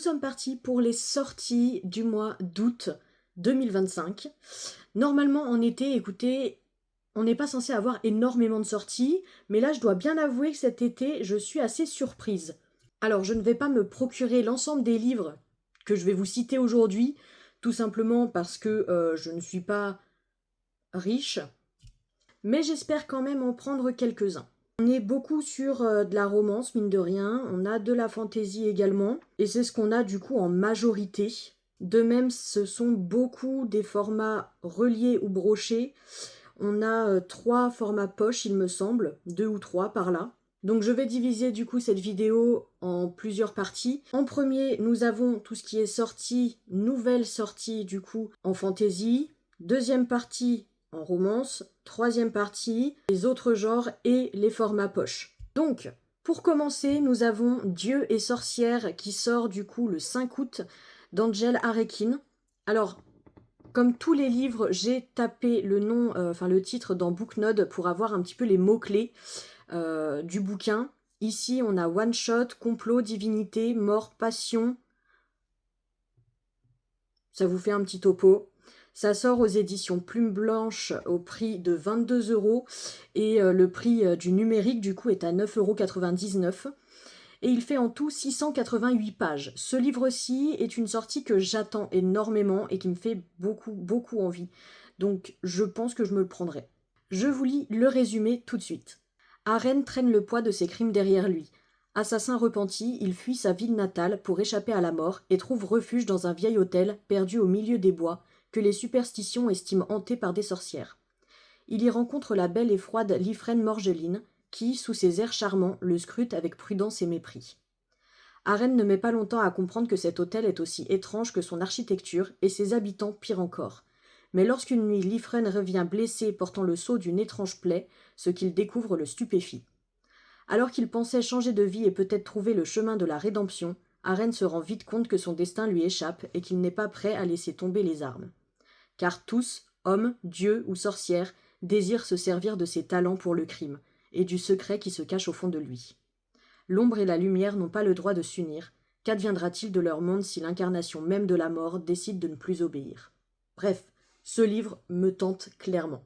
sommes partis pour les sorties du mois d'août 2025. Normalement en été, écoutez, on n'est pas censé avoir énormément de sorties, mais là je dois bien avouer que cet été je suis assez surprise. Alors je ne vais pas me procurer l'ensemble des livres que je vais vous citer aujourd'hui, tout simplement parce que je ne suis pas riche, mais j'espère quand même en prendre quelques-uns. On est beaucoup sur de la romance, mine de rien, on a de la fantaisie également, et c'est ce qu'on a du coup en majorité. De même, ce sont beaucoup des formats reliés ou brochés. On a 3 formats poche, il me semble, 2 ou 3 par là. Donc je vais diviser du coup cette vidéo en plusieurs parties. En premier, nous avons tout ce qui est sorti, nouvelle sortie du coup en fantaisie. Deuxième partie, en romance, troisième partie, les autres genres et les formats poche. Donc, pour commencer, nous avons Dieu et sorcière qui sort du coup le 5 août d'Angel Arekin. Alors, comme tous les livres, j'ai tapé le nom, le titre dans Booknode pour avoir un petit peu les mots-clés du bouquin. Ici, on a one shot, complot, divinité, mort, passion. Ça vous fait un petit topo. Ça sort aux éditions Plume Blanche au prix de 22 € et le prix du numérique du coup est à 9,99 €. Et il fait en tout 688 pages. Ce livre-ci est une sortie que j'attends énormément et qui me fait beaucoup envie. Donc je pense que je me le prendrai. Je vous lis le résumé tout de suite. Aren traîne le poids de ses crimes derrière lui. Assassin repenti, il fuit sa ville natale pour échapper à la mort et trouve refuge dans un vieil hôtel perdu au milieu des bois que les superstitions estiment hanté par des sorcières. Il y rencontre la belle et froide Lyphrène Morgeline, qui, sous ses airs charmants, le scrute avec prudence et mépris. Aren ne met pas longtemps à comprendre que cet hôtel est aussi étrange que son architecture et ses habitants pire encore. Mais lorsqu'une nuit Lyphrène revient blessé portant le sceau d'une étrange plaie, ce qu'il découvre le stupéfie. Alors qu'il pensait changer de vie et peut-être trouver le chemin de la rédemption, Aren se rend vite compte que son destin lui échappe et qu'il n'est pas prêt à laisser tomber les armes. Car tous, hommes, dieux ou sorcières, désirent se servir de ses talents pour le crime, et du secret qui se cache au fond de lui. L'ombre et la lumière n'ont pas le droit de s'unir. Qu'adviendra-t-il de leur monde si l'incarnation même de la mort décide de ne plus obéir? Bref, ce livre me tente clairement.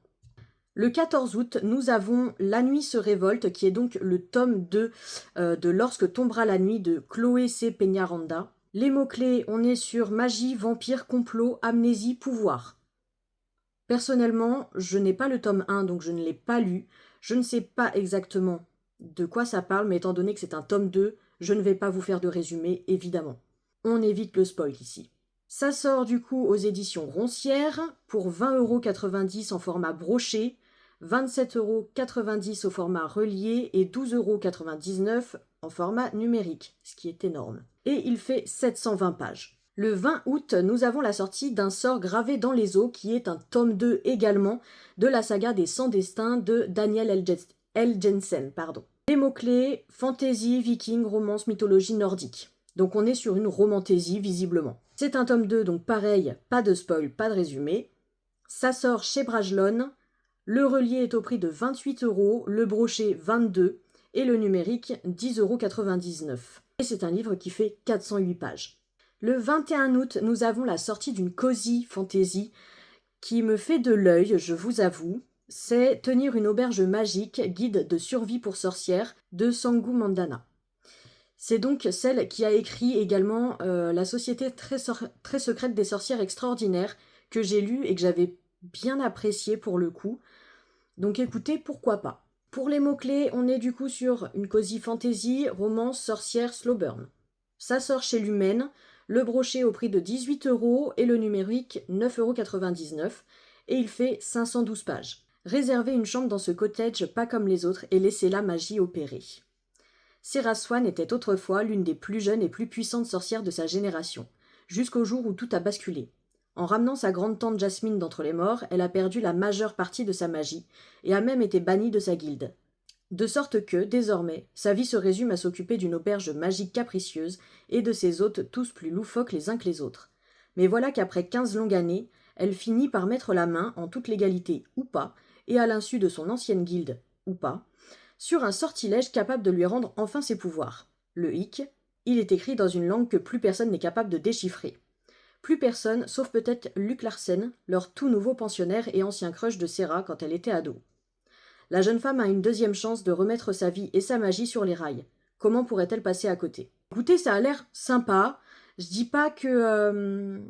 Le 14 août, nous avons La nuit se révolte, qui est donc le tome 2 de Lorsque tombera la nuit de Chloé C. Peñaranda. Les mots-clés, on est sur magie, vampire, complot, amnésie, pouvoir. Personnellement, je n'ai pas le tome 1, donc je ne l'ai pas lu. Je ne sais pas exactement de quoi ça parle, mais étant donné que c'est un tome 2, je ne vais pas vous faire de résumé, évidemment. On évite le spoil ici. Ça sort du coup aux éditions Roncière pour 20,90 € en format broché, 27,90 € au format relié et 12,99 € en format numérique, ce qui est énorme. Et il fait 720 pages. Le 20 août, nous avons la sortie d'un sort gravé dans les eaux, qui est un tome 2 également, de la saga des 100 destins de Daniel L. Jensen. Les mots-clés, fantasy, viking, romance, mythologie nordique. Donc on est sur une romantaisie, visiblement. C'est un tome 2, donc pareil, pas de spoil, pas de résumé. Ça sort chez Brajlon. Le relié est au prix de 28 €, le brochet 22 et le numérique 10,99 €. Et c'est un livre qui fait 408 pages. Le 21 août, nous avons la sortie d'une cosy fantasy qui me fait de l'œil, je vous avoue. C'est Tenir une auberge magique, guide de survie pour sorcières de Sangu Mandana. C'est donc celle qui a écrit également La société très secrète des sorcières extraordinaires, que j'ai lu et que j'avais bien apprécié pour le coup. Donc écoutez, pourquoi pas. Pour les mots-clés, on est du coup sur une cosy fantasy, romance, sorcière, slow burn. Ça sort chez Lumen, le brochet au prix de 18 € et le numérique 9,99 €, et il fait 512 pages. Réservez une chambre dans ce cottage pas comme les autres et laissez la magie opérer. Sarah Swan était autrefois l'une des plus jeunes et plus puissantes sorcières de sa génération, jusqu'au jour où tout a basculé. En ramenant sa grande-tante Jasmine d'entre les morts, elle a perdu la majeure partie de sa magie, et a même été bannie de sa guilde. De sorte que, désormais, sa vie se résume à s'occuper d'une auberge magique capricieuse et de ses hôtes tous plus loufoques les uns que les autres. Mais voilà qu'après 15 longues années, elle finit par mettre la main, en toute légalité ou pas, et à l'insu de son ancienne guilde ou pas, sur un sortilège capable de lui rendre enfin ses pouvoirs. Le hic, Il est écrit dans une langue que plus personne n'est capable de déchiffrer. Plus personne, sauf peut-être Luc Larsen, leur tout nouveau pensionnaire et ancien crush de Sarah quand elle était ado. La jeune femme a une deuxième chance de remettre sa vie et sa magie sur les rails. Comment pourrait-elle passer à côté? Écoutez, ça a l'air sympa. Je dis pas que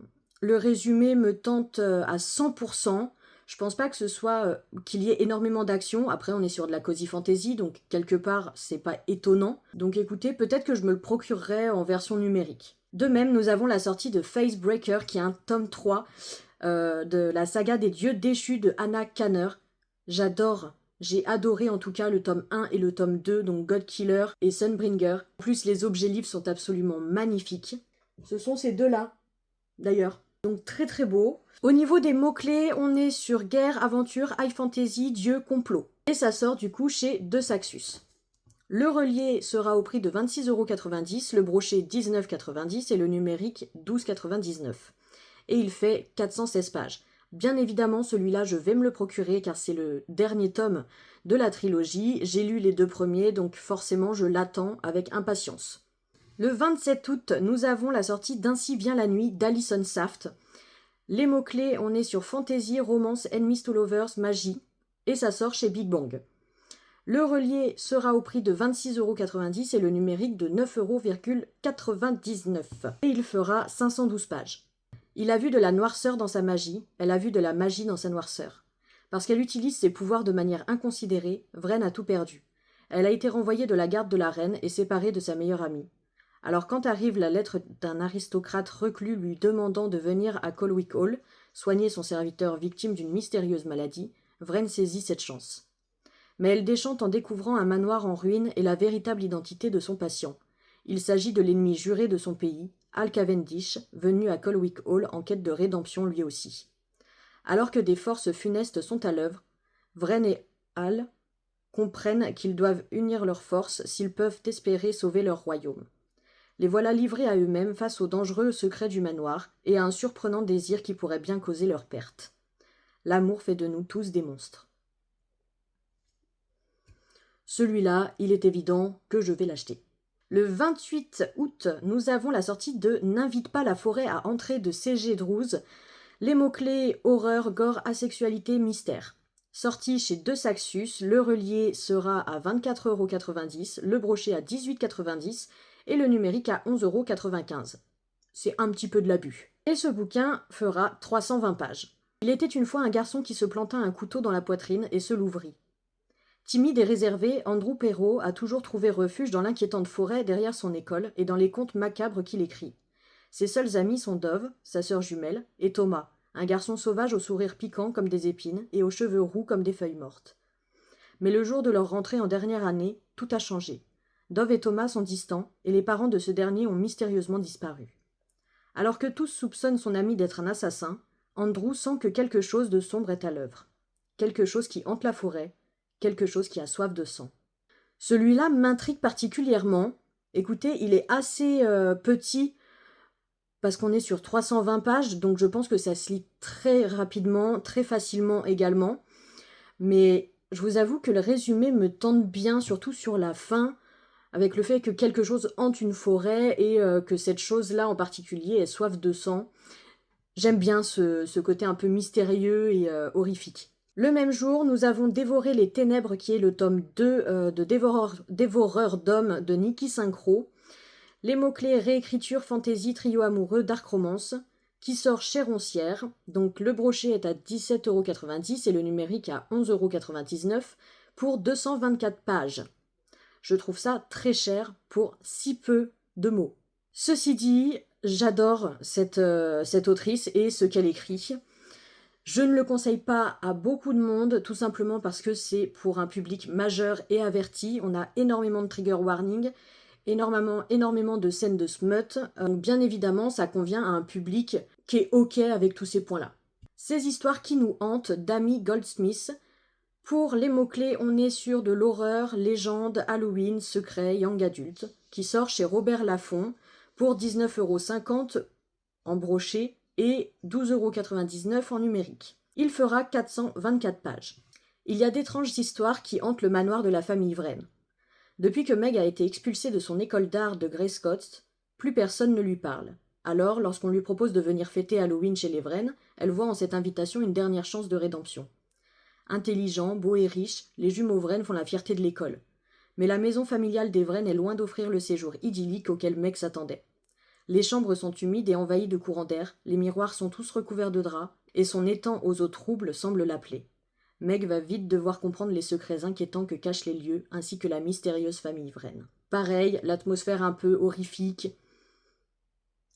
le résumé me tente à 100%. Je pense pas que ce soit qu'il y ait énormément d'action. Après, on est sur de la cozy fantasy, donc quelque part, c'est pas étonnant. Donc écoutez, peut-être que je me le procurerai en version numérique. De même, nous avons la sortie de Facebreaker, qui est un tome 3 de la saga des dieux déchus de Hannah Kanner. J'ai adoré en tout cas le tome 1 et le tome 2, donc Godkiller et Sunbringer. En plus, les objets livres sont absolument magnifiques. Ce sont ces deux-là, d'ailleurs. Donc très très beau. Au niveau des mots-clés, on est sur guerre, aventure, high fantasy, dieu, complot. Et ça sort du coup chez De Saxus. Le relié sera au prix de 26,90 €, le brochet 19,90 € et le numérique 12,99 €. Et il fait 416 pages. Bien évidemment, celui-là, je vais me le procurer car c'est le dernier tome de la trilogie. J'ai lu les 2 premiers, donc forcément, je l'attends avec impatience. Le 27 août, nous avons la sortie d'Ainsi vient la nuit d'Alison Saft. Les mots-clés, on est sur fantasy, romance, enemies to lovers, magie. Et ça sort chez Big Bang. Le relié sera au prix de 26,90 € et le numérique de 9,99 €. Et il fera 512 pages. Il a vu de la noirceur dans sa magie, elle a vu de la magie dans sa noirceur. Parce qu'elle utilise ses pouvoirs de manière inconsidérée, Vren a tout perdu. Elle a été renvoyée de la garde de la reine et séparée de sa meilleure amie. Alors quand arrive la lettre d'un aristocrate reclus lui demandant de venir à Colwick Hall, soigner son serviteur victime d'une mystérieuse maladie, Vren saisit cette chance. Mais elle déchante en découvrant un manoir en ruine et la véritable identité de son patient. Il s'agit de l'ennemi juré de son pays, Hal Cavendish, venu à Colwick Hall en quête de rédemption lui aussi. Alors que des forces funestes sont à l'œuvre, Vren et Hal comprennent qu'ils doivent unir leurs forces s'ils peuvent espérer sauver leur royaume. Les voilà livrés à eux-mêmes face aux dangereux secrets du manoir et à un surprenant désir qui pourrait bien causer leur perte. L'amour fait de nous tous des monstres. Celui-là, il est évident que je vais l'acheter. Le 28 août, nous avons la sortie de N'invite pas la forêt à entrer de C.G. Drews. Les mots-clés horreur, gore, asexualité, mystère. Sorti chez De Saxus, le relié sera à 24,90 €, le brochet à 18,90 € et le numérique à 11,95 €. C'est un petit peu de l'abus. Et ce bouquin fera 320 pages. Il était une fois un garçon qui se planta un couteau dans la poitrine et se l'ouvrit. Timide et réservé, Andrew Perrault a toujours trouvé refuge dans l'inquiétante forêt derrière son école et dans les contes macabres qu'il écrit. Ses seuls amis sont Dove, sa sœur jumelle, et Thomas, un garçon sauvage au sourire piquant comme des épines et aux cheveux roux comme des feuilles mortes. Mais le jour de leur rentrée en dernière année, tout a changé. Dove et Thomas sont distants et les parents de ce dernier ont mystérieusement disparu. Alors que tous soupçonnent son ami d'être un assassin, Andrew sent que quelque chose de sombre est à l'œuvre. Quelque chose qui hante la forêt, quelque chose qui a soif de sang. Celui-là m'intrigue particulièrement. Écoutez, il est assez petit parce qu'on est sur 320 pages, donc je pense que ça se lit très rapidement, très facilement également. Mais je vous avoue que le résumé me tente bien, surtout sur la fin, avec le fait que quelque chose hante une forêt et que cette chose-là en particulier ait soif de sang. J'aime bien ce côté un peu mystérieux et horrifique. Le même jour, nous avons Dévoré les ténèbres, qui est le tome 2 de Dévoreur d'hommes de Niki Synchro. Les mots-clés réécriture, fantaisie, trio amoureux, dark romance, qui sort chez Roncière. Donc le brochet est à 17,90 € et le numérique à 11,99 € pour 224 pages. Je trouve ça très cher pour si peu de mots. Ceci dit, j'adore cette autrice et ce qu'elle écrit. Je ne le conseille pas à beaucoup de monde, tout simplement parce que c'est pour un public majeur et averti. On a énormément de trigger warning, énormément de scènes de smut. Donc bien évidemment, ça convient à un public qui est OK avec tous ces points-là. Ces histoires qui nous hantent d'Amy Goldsmith. Pour les mots-clés, on est sur de l'horreur, légende, Halloween, secret, young adulte, qui sort chez Robert Laffont pour 19,50 € en brochet et 12,99 € en numérique. Il fera 424 pages. Il y a d'étranges histoires qui hantent le manoir de la famille Vren. Depuis que Meg a été expulsée de son école d'art de Grey Scott, Plus personne ne lui parle. Alors, lorsqu'on lui propose de venir fêter Halloween chez les Vren, elle voit en cette invitation une dernière chance de rédemption. Intelligents, beaux et riches, les jumeaux Vren font la fierté de l'école. Mais la maison familiale des Vren est loin d'offrir le séjour idyllique auquel Meg s'attendait. Les chambres sont humides et envahies de courants d'air, les miroirs sont tous recouverts de draps, et son étang aux eaux troubles semble l'appeler. Meg va vite devoir comprendre les secrets inquiétants que cachent les lieux, ainsi que la mystérieuse famille Vren. Pareil, l'atmosphère un peu horrifique.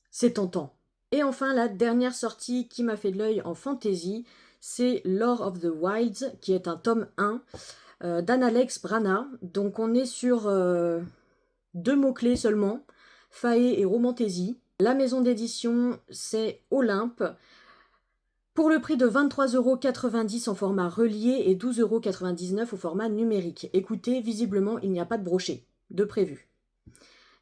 C'est tentant. Et enfin, la dernière sortie qui m'a fait de l'œil en fantasy, c'est Lore of the Wilds, qui est un tome 1 d'Analex Brana. Donc on est sur 2 mots-clés seulement, Fae et Romantaisie. La maison d'édition, c'est Olympe. Pour le prix de 23,90 € en format relié et 12,99 € au format numérique. Écoutez, visiblement, il n'y a pas de brochet, de prévu.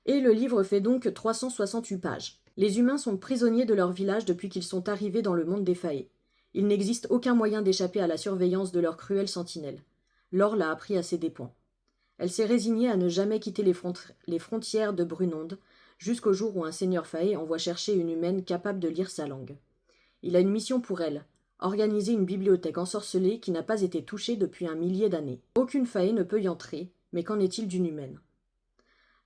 Et le livre fait donc 368 pages. Les humains sont prisonniers de leur village depuis qu'ils sont arrivés dans le monde des Fae. Il n'existe aucun moyen d'échapper à la surveillance de leur cruelle sentinelle. Laure l'a appris à ses dépens. Elle s'est résignée à ne jamais quitter les frontières de Brunonde, jusqu'au jour où un seigneur Fae envoie chercher une humaine capable de lire sa langue. Il a une mission pour elle, organiser une bibliothèque ensorcelée qui n'a pas été touchée depuis un millier d'années. Aucune Fae ne peut y entrer, mais qu'en est-il d'une humaine?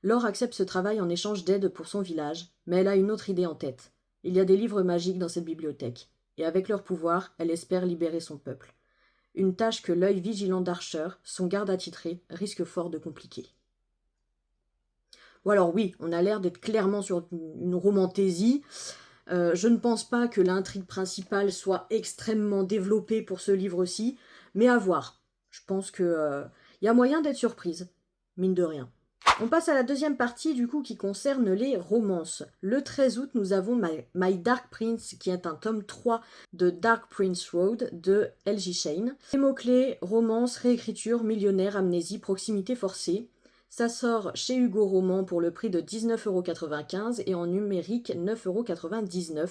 Laure accepte ce travail en échange d'aide pour son village, mais elle a une autre idée en tête. Il y a des livres magiques dans cette bibliothèque, et avec leur pouvoir, elle espère libérer son peuple. Une tâche que l'œil vigilant d'Archer, son garde attitré, risque fort de compliquer. Ou alors oui, on a l'air d'être clairement sur une romantaisie. Je ne pense pas que l'intrigue principale soit extrêmement développée pour ce livre-ci, mais à voir. Je pense que y a moyen d'être surprise, mine de rien. On passe à la deuxième partie du coup qui concerne les romances. Le 13 août, nous avons My Dark Prince qui est un tome 3 de Dark Prince Road de L.J. Shane. Les mots-clés, romance, réécriture, millionnaire, amnésie, proximité forcée. Ça sort chez Hugo Roman pour le prix de 19,95 € et en numérique 9,99 €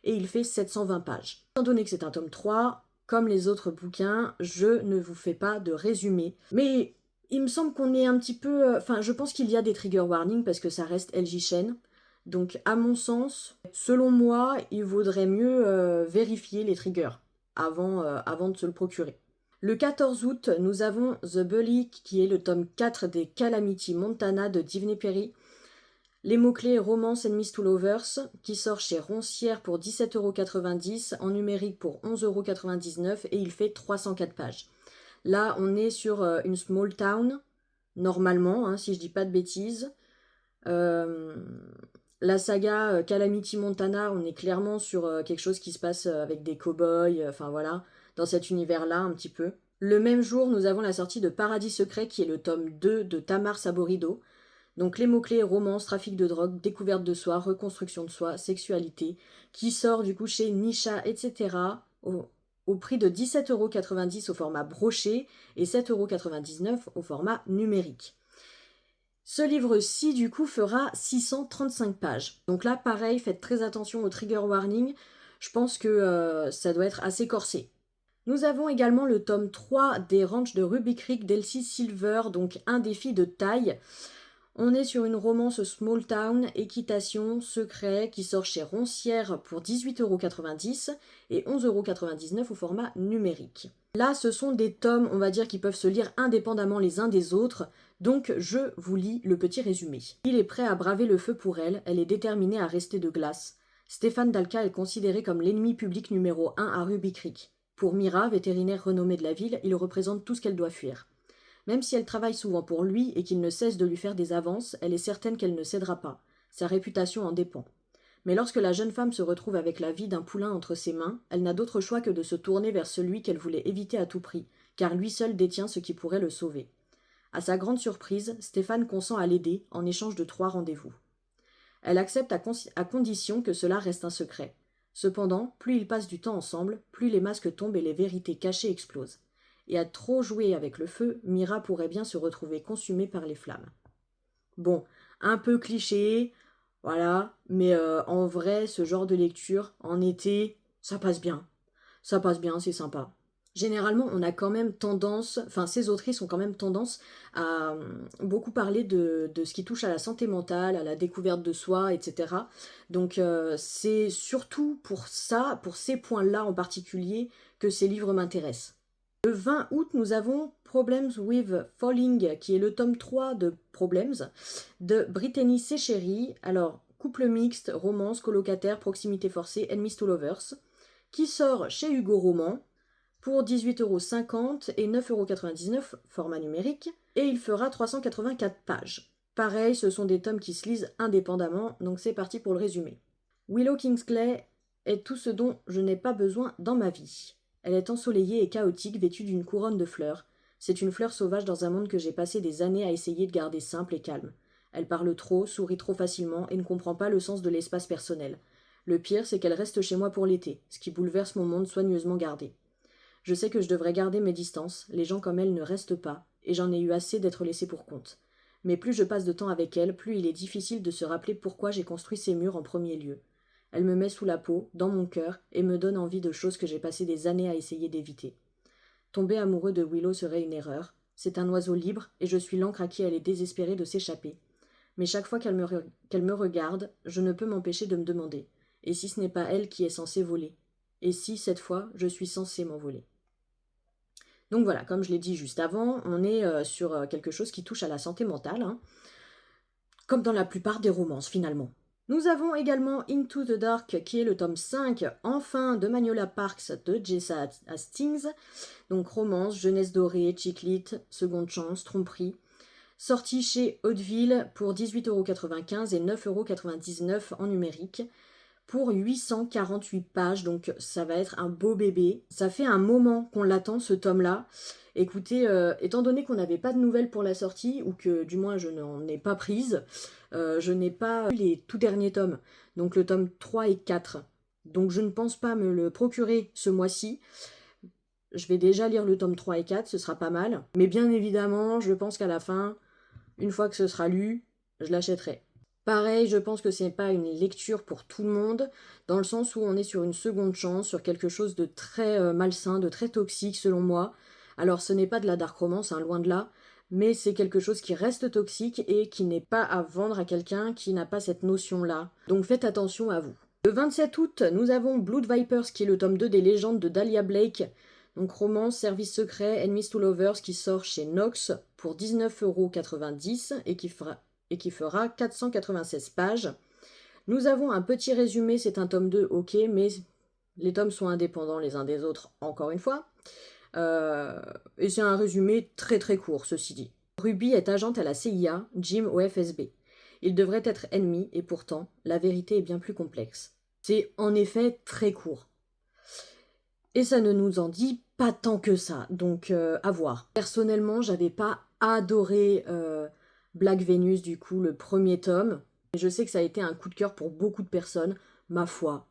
et il fait 720 pages. Étant donné que c'est un tome 3, comme les autres bouquins, je ne vous fais pas de résumé. Mais il me semble qu'on est un petit peu... Enfin, je pense qu'il y a des trigger warnings parce que ça reste L.J. Shane. Donc, à mon sens, selon moi, il vaudrait mieux vérifier les triggers avant de se le procurer. Le 14 août, nous avons The Bully, qui est le tome 4 des Calamity Montana de Divney Perry. Les mots-clés Romance Enemies to Lovers, qui sort chez Roncière pour 17,90 €, en numérique pour 11,99 € et il fait 304 pages. Là, on est sur une small town, normalement, hein, si je dis pas de bêtises. La saga Calamity Montana, on est clairement sur quelque chose qui se passe avec des cow-boys, enfin voilà, dans cet univers-là un petit peu. Le même jour, nous avons la sortie de Paradis Secret, qui est le tome 2 de Tamar Saborido. Donc les mots-clés romance, trafic de drogue, découverte de soi, reconstruction de soi, sexualité, qui sort du coup chez Nisha, etc. Au prix de 17,90 € au format broché et 7,99 € au format numérique. Ce livre-ci, du coup, fera 635 pages. Donc là, pareil, faites très attention au trigger warning. Je pense que ça doit être assez corsé. Nous avons également le tome 3 des Ranchs de Ruby Creek d'Elsie Silver, donc un défi de taille. On est sur une romance small town, équitation, secret, qui sort chez Roncière pour 18,90 € et 11,99 € au format numérique. Là, ce sont des tomes, on va dire, qui peuvent se lire indépendamment les uns des autres, donc je vous lis le petit résumé. Il est prêt à braver le feu pour elle, elle est déterminée à rester de glace. Stéphane Dalka est considéré comme l'ennemi public numéro 1 à Ruby Creek. Pour Mira, vétérinaire renommée de la ville, il représente tout ce qu'elle doit fuir. Même si elle travaille souvent pour lui et qu'il ne cesse de lui faire des avances, elle est certaine qu'elle ne cédera pas. Sa réputation en dépend. Mais lorsque la jeune femme se retrouve avec la vie d'un poulain entre ses mains, elle n'a d'autre choix que de se tourner vers celui qu'elle voulait éviter à tout prix, car lui seul détient ce qui pourrait le sauver. À sa grande surprise, Stéphane consent à l'aider en échange de 3 rendez-vous. Elle accepte à condition que cela reste un secret. Cependant, plus ils passent du temps ensemble, plus les masques tombent et les vérités cachées explosent. Et à trop jouer avec le feu, Mira pourrait bien se retrouver consumée par les flammes. Bon, un peu cliché, voilà, mais en vrai, ce genre de lecture, en été, ça passe bien. Ça passe bien, c'est sympa. Généralement, on a quand même tendance, enfin ces autrices ont quand même tendance à beaucoup parler de ce qui touche à la santé mentale, à la découverte de soi, etc. Donc c'est surtout pour ça, pour ces points-là en particulier, que ces livres m'intéressent. Le 20 août, nous avons Problems with Falling, qui est le tome 3 de Problems, de Brittany Sechery. Alors, couple mixte, romance, colocataire, proximité forcée, enemies to lovers, qui sort chez Hugo Roman pour 18,50 € et 9,99 € format numérique, et il fera 384 pages. Pareil, ce sont des tomes qui se lisent indépendamment, donc c'est parti pour le résumé. Willow Kingsley est tout ce dont je n'ai pas besoin dans ma vie. Elle est ensoleillée et chaotique, vêtue d'une couronne de fleurs. C'est une fleur sauvage dans un monde que j'ai passé des années à essayer de garder simple et calme. Elle parle trop, sourit trop facilement et ne comprend pas le sens de l'espace personnel. Le pire, c'est qu'elle reste chez moi pour l'été, ce qui bouleverse mon monde soigneusement gardé. Je sais que je devrais garder mes distances, les gens comme elle ne restent pas, et j'en ai eu assez d'être laissée pour compte. Mais plus je passe de temps avec elle, plus il est difficile de se rappeler pourquoi j'ai construit ces murs en premier lieu. Elle me met sous la peau, dans mon cœur, et me donne envie de choses que j'ai passé des années à essayer d'éviter. Tomber amoureux de Willow serait une erreur. C'est un oiseau libre, et je suis l'encre à qui elle est désespérée de s'échapper. Mais chaque fois qu'elle me regarde, je ne peux m'empêcher de me demander « Et si ce n'est pas elle qui est censée voler ? Et si, cette fois, je suis censée m'envoler ?» Donc voilà, comme je l'ai dit juste avant, on est sur quelque chose qui touche à la santé mentale, hein, comme dans la plupart des romances finalement. Nous avons également Into the Dark, qui est le tome 5, enfin, de Magnolia Parks de Jessa Hastings. Donc romance, jeunesse dorée, chick lit, seconde chance, tromperie. Sorti chez Hauteville pour 18,95 € et 9,99 € en numérique, pour 848 pages, donc ça va être un beau bébé. Ça fait un moment qu'on l'attend, ce tome-là. Écoutez, étant donné qu'on n'avait pas de nouvelles pour la sortie, ou que du moins je n'en ai pas prise, je n'ai pas lu les tout derniers tomes, donc le tome 3 et 4. Donc je ne pense pas me le procurer ce mois-ci. Je vais déjà lire le tome 3 et 4, ce sera pas mal. Mais bien évidemment, je pense qu'à la fin, une fois que ce sera lu, je l'achèterai. Pareil, je pense que ce n'est pas une lecture pour tout le monde, dans le sens où on est sur une seconde chance, sur quelque chose de très malsain, de très toxique selon moi. Alors ce n'est pas de la dark romance, hein, loin de là, mais c'est quelque chose qui reste toxique et qui n'est pas à vendre à quelqu'un qui n'a pas cette notion-là. Donc faites attention à vous. Le 27 août, nous avons Blood Vipers, qui est le tome 2 des légendes de Dahlia Blake. Donc romance, service secret, Enemies to Lovers, qui sort chez Nox pour 19,90 € et qui fera 496 pages. Nous avons un petit résumé, c'est un tome 2, ok, mais les tomes sont indépendants les uns des autres, encore une fois. Et c'est un résumé très très court, ceci dit. Ruby est agente à la CIA, Jim au FSB. Ils devraient être ennemis, et pourtant, la vérité est bien plus complexe. C'est en effet très court. Et ça ne nous en dit pas tant que ça, donc à voir. Personnellement, j'avais pas adoré Black Venus, du coup, le premier tome. Et je sais que ça a été un coup de cœur pour beaucoup de personnes. Ma foi,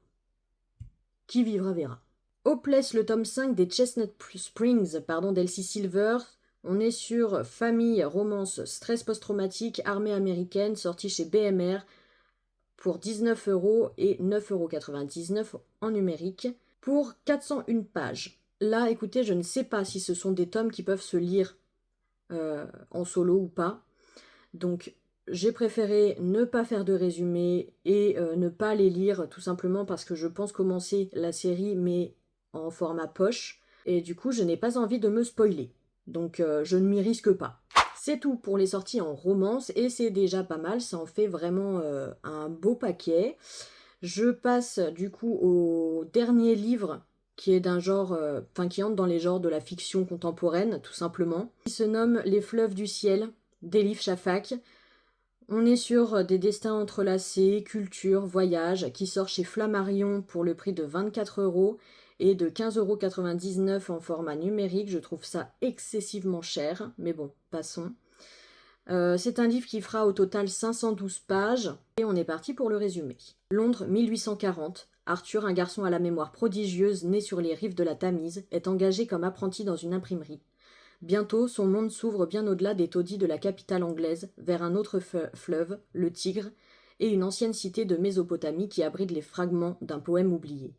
qui vivra verra. Hopeless, le tome 5 des Chestnut Springs, d'Elsie Silver. On est sur famille, romance, stress post-traumatique, armée américaine, sorti chez BMR pour 19 € et 9,99 € en numérique, pour 401 pages. Là, écoutez, je ne sais pas si ce sont des tomes qui peuvent se lire en solo ou pas. Donc, j'ai préféré ne pas faire de résumé et ne pas les lire, tout simplement parce que je pense commencer la série, mais en format poche. Et du coup, je n'ai pas envie de me spoiler. Donc, je ne m'y risque pas. C'est tout pour les sorties en romance, et c'est déjà pas mal, ça en fait vraiment un beau paquet. Je passe du coup au dernier livre, qui est d'un genre, qui entre dans les genres de la fiction contemporaine, tout simplement. Il se nomme Les fleuves du ciel, d'Elif Shafak. On est sur des destins entrelacés, culture, voyage, qui sort chez Flammarion pour le prix de 24 € et de 15,99 € en format numérique. Je trouve ça excessivement cher, mais bon, passons. C'est un livre qui fera au total 512 pages, et on est parti pour le résumé. Londres 1840. Arthur, un garçon à la mémoire prodigieuse, né sur les rives de la Tamise, est engagé comme apprenti dans une imprimerie. Bientôt, son monde s'ouvre bien au-delà des taudis de la capitale anglaise, vers un autre fleuve, le Tigre, et une ancienne cité de Mésopotamie qui abrite les fragments d'un poème oublié.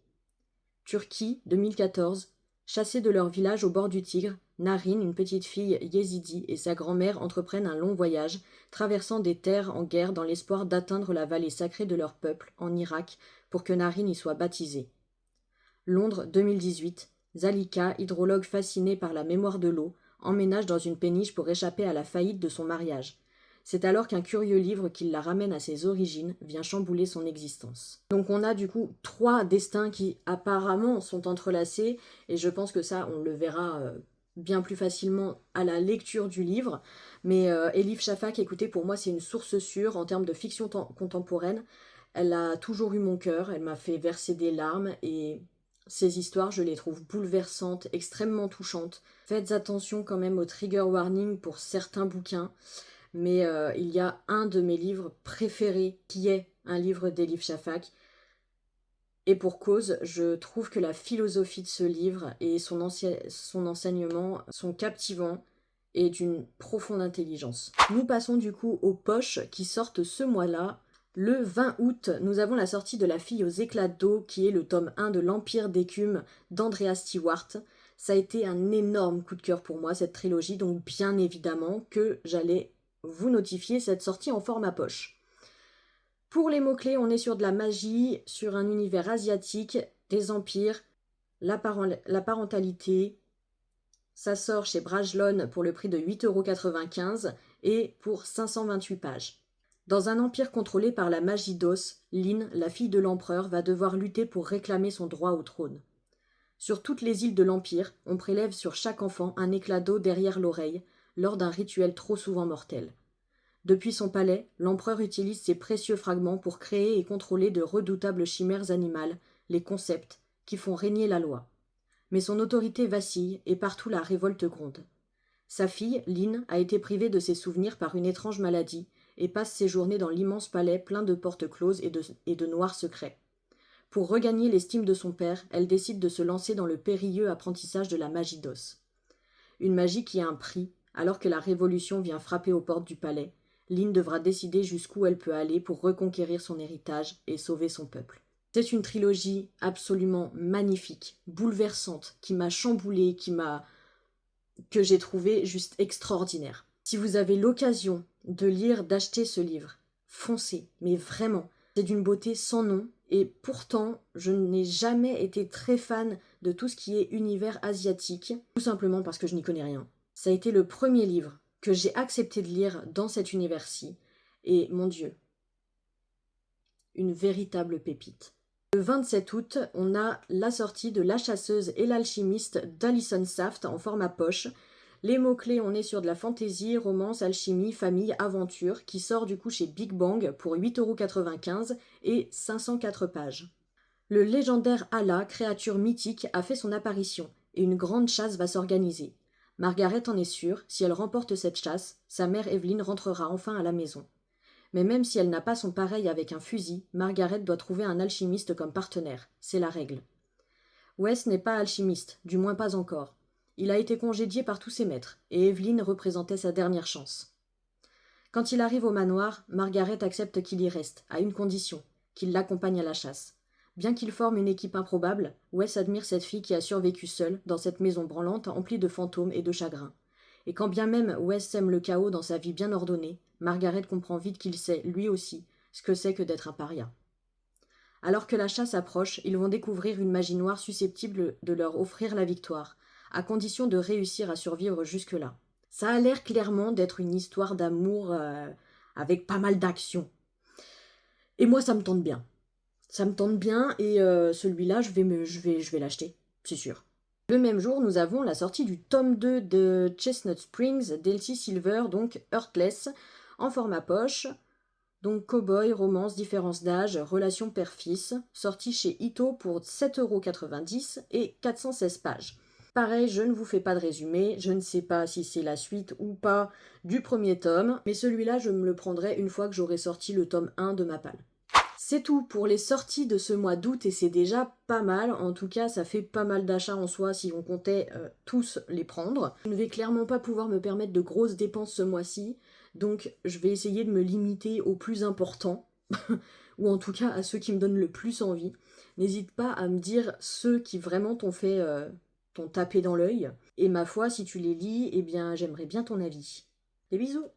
Turquie, 2014. Chassées de leur village au bord du Tigre, Narine, une petite fille yézidi, et sa grand-mère entreprennent un long voyage, traversant des terres en guerre dans l'espoir d'atteindre la vallée sacrée de leur peuple, en Irak, pour que Narine y soit baptisée. Londres 2018. Zalika, hydrologue fascinée par la mémoire de l'eau, emménage dans une péniche pour échapper à la faillite de son mariage. C'est alors qu'un curieux livre qui la ramène à ses origines vient chambouler son existence. Donc on a du coup 3 destins qui apparemment sont entrelacés, et je pense que ça on le verra bien plus facilement à la lecture du livre. Mais Elif Shafak, écoutez, pour moi c'est une source sûre en termes de fiction contemporaine. Elle a toujours eu mon cœur, elle m'a fait verser des larmes, et ces histoires, je les trouve bouleversantes, extrêmement touchantes. Faites attention quand même au trigger warning pour certains bouquins, mais il y a un de mes livres préférés qui est un livre d'Elif Shafak. Et pour cause, je trouve que la philosophie de ce livre et son enseignement sont captivants et d'une profonde intelligence. Nous passons du coup aux poches qui sortent ce mois-là. Le 20 août, nous avons la sortie de La fille aux éclats d'eau, qui est le tome 1 de l'Empire d'écume d'Andrea Stewart. Ça a été un énorme coup de cœur pour moi, cette trilogie, donc bien évidemment que j'allais vous notifier cette sortie en format poche. Pour les mots-clés, on est sur de la magie, sur un univers asiatique, des empires, la parentalité. Ça sort chez Brajlon pour le prix de 8,95 € et pour 528 pages. Dans un empire contrôlé par la magie d'os, Lin, la fille de l'empereur, va devoir lutter pour réclamer son droit au trône. Sur toutes les îles de l'empire, on prélève sur chaque enfant un éclat d'eau derrière l'oreille, lors d'un rituel trop souvent mortel. Depuis son palais, l'empereur utilise ces précieux fragments pour créer et contrôler de redoutables chimères animales, les concepts, qui font régner la loi. Mais son autorité vacille et partout la révolte gronde. Sa fille, Lin, a été privée de ses souvenirs par une étrange maladie et passe ses journées dans l'immense palais plein de portes closes et de noirs secrets. Pour regagner l'estime de son père, elle décide de se lancer dans le périlleux apprentissage de la magie d'os. Une magie qui a un prix, alors que la révolution vient frapper aux portes du palais. Lin devra décider jusqu'où elle peut aller pour reconquérir son héritage et sauver son peuple. C'est une trilogie absolument magnifique, bouleversante, qui m'a chamboulée, que j'ai trouvée juste extraordinaire. Si vous avez l'occasion de lire, d'acheter ce livre, foncez, mais vraiment, c'est d'une beauté sans nom, et pourtant, je n'ai jamais été très fan de tout ce qui est univers asiatique, tout simplement parce que je n'y connais rien. Ça a été le premier livre que j'ai accepté de lire dans cet univers-ci, et mon Dieu, une véritable pépite. Le 27 août, on a la sortie de La chasseuse et l'alchimiste d'Alison Saft en format poche. Les mots-clés, on est sur de la fantaisie, romance, alchimie, famille, aventure, qui sort du coup chez Big Bang pour 8,95 € et 504 pages. Le légendaire Allah, créature mythique, a fait son apparition, et une grande chasse va s'organiser. Margaret en est sûre, si elle remporte cette chasse, sa mère Evelyn rentrera enfin à la maison. Mais même si elle n'a pas son pareil avec un fusil, Margaret doit trouver un alchimiste comme partenaire, c'est la règle. Wes n'est pas alchimiste, du moins pas encore. Il a été congédié par tous ses maîtres, et Evelyn représentait sa dernière chance. Quand il arrive au manoir, Margaret accepte qu'il y reste, à une condition, qu'il l'accompagne à la chasse. Bien qu'il forme une équipe improbable, Wes admire cette fille qui a survécu seule, dans cette maison branlante emplie de fantômes et de chagrins. Et quand bien même Wes sème le chaos dans sa vie bien ordonnée, Margaret comprend vite qu'il sait, lui aussi, ce que c'est que d'être un paria. Alors que la chasse approche, ils vont découvrir une magie noire susceptible de leur offrir la victoire, à condition de réussir à survivre jusque-là. Ça a l'air clairement d'être une histoire d'amour avec pas mal d'action. Et moi, ça me tente bien. Ça me tente bien, et celui-là, je vais l'acheter, c'est sûr. Le même jour, nous avons la sortie du tome 2 de Chestnut Springs d'Elsie Silver, donc Heartless, en format poche. Donc cow-boy, romance, différence d'âge, relation père-fils, sorti chez Ito pour 7,90 € et 416 pages. Pareil, je ne vous fais pas de résumé, je ne sais pas si c'est la suite ou pas du premier tome, mais celui-là, je me le prendrai une fois que j'aurai sorti le tome 1 de ma palle. C'est tout pour les sorties de ce mois d'août, et c'est déjà pas mal. En tout cas, ça fait pas mal d'achats en soi si on comptait tous les prendre. Je ne vais clairement pas pouvoir me permettre de grosses dépenses ce mois-ci, donc je vais essayer de me limiter au plus important, ou en tout cas à ceux qui me donnent le plus envie. N'hésite pas à me dire ceux qui vraiment t'ont fait t'ont tapé dans l'œil. Et ma foi, si tu les lis, eh bien j'aimerais bien ton avis. Des bisous!